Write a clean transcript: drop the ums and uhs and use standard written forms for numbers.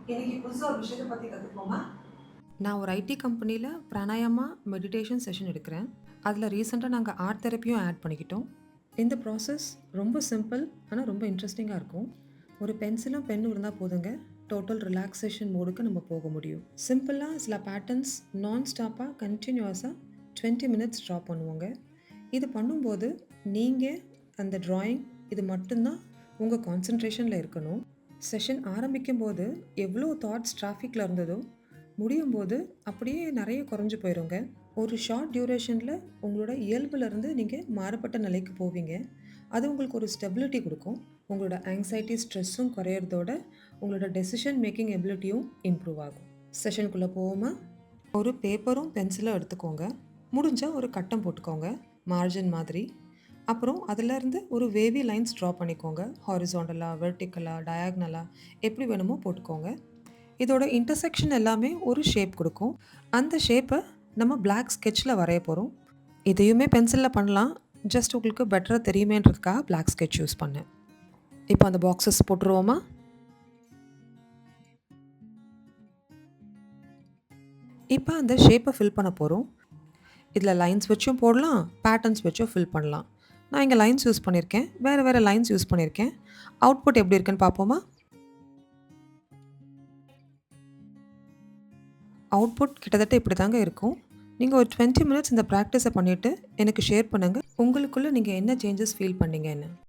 இன்னைக்கு புதுசா ஒரு விஷயத்த பத்தி கத்துப்போமா? நான் ஒரு ஐடி கம்பெனியில பிராணாயாமா மெடிடேஷன் செஷன் எடுக்கிறேன். அதில ரீசென்ட்டா நாங்க ஆர்ட் தெரப்பியும் ஆட் பண்ணிக்கிட்டோம். இந்த ப்ராசஸ் ரொம்ப சிம்பிள். ஆனா ரொம்ப இன்ட்ரஸ்டிங்கா இருக்கும். ஒரு பென்சிலும் பென்னும் இருந்தா போதுங்க. டோட்டல் ரிலாக்சேஷன் மோடுக்கு நம்ம போக முடியும். சிம்பிளா சில பேட்டர்ன்ஸ் நான் ஸ்டாப்பா கன்டினியூஸா 20 மினிட்ஸ் ட்ரா பண்ணுவோங்க. இது பண்ணும்போது நீங்க அந்த டிராயிங் இது மட்டும் தான் உங்க கான்சன்ட்ரேஷன்ல இருக்கணும். செஷன் ஆரம்பிக்கும்போது எவ்வளோ தாட்ஸ் டிராஃபிக்ல இருந்ததோ, முடியும்போது அப்படியே நெறைய குறைஞ்சு போயிருங்க. ஒரு ஷார்ட் டியூரேஷன்ல உங்களோட இயல்புலருந்து நீங்க மாறுபட்ட நிலைக்கு போவீங்க. அது உங்களுக்கு ஒரு ஸ்டெபிலிட்டி குடுக்கும். உங்களோட ஆங்ஸைட்டி, ஸ்ட்ரெஸ்ஸும் குறையறதோட, உங்களோட டெசிஷன் மேக்கிங் எபிலிட்டியும் இம்ப்ரூவ் ஆகும். செஷனுக்குள்ள போவோமா? ஒரு பேப்பரும் பென்சிலும் எடுத்துக்கோங்க. முடிஞ்சா ஒரு கட்டம் போட்டுக்கோங்க, மார்ஜின் மாதிரி. அப்புறம் அதிலேருந்து ஒரு வேவி லைன்ஸ் ட்ரா பண்ணிக்கோங்க. ஹாரிசான்டலா, வெர்டிகலா, டயாக்னலா எப்படி வேணுமோ போட்டுக்கோங்க. இதோட இன்டர்செக்ஷன் எல்லாமே ஒரு ஷேப் குடுக்கும். அந்த ஷேப்ப நம்ம பிளாக் ஸ்கெட்ச்ல வரைய போறோம். இதையுமே பென்சில்ல பண்ணலாம். ஜஸ்ட் உங்களுக்கு பெட்டரா தெரியுமேன்றதுக்காக பிளாக் ஸ்கெட்ச் யூஸ் பண்ணேன். இப்போ அந்த பாக்ஸஸ் போட்டுருவோமா? இப்போ அந்த ஷேப்ப ஃபில் பண்ண போறோம். இதில லைன்ஸ் வச்சும் போடலாம், பேட்டர்ன்ஸ் வச்சும் ஃபில் பண்ணலாம். நான் இங்க லைன்ஸ் யூஸ் பண்ணியிருக்கேன். வேற வேற லைன்ஸ் யூஸ் பண்ணியிருக்கேன். அவுட்புட் எப்படி இருக்குன்னு பார்ப்போமா? அவுட்புட் கிட்டத்தட்ட இப்படி தாங்க இருக்கும். நீங்க ஒரு 20 மினிட்ஸ் இந்த பிராக்டிஸ பண்ணிட்டு எனக்கு ஷேர் பண்ணுங்க. உங்களுக்குள்ள நீங்க என்ன சேஞ்சஸ் ஃபீல் பண்ணீங்கன்னு.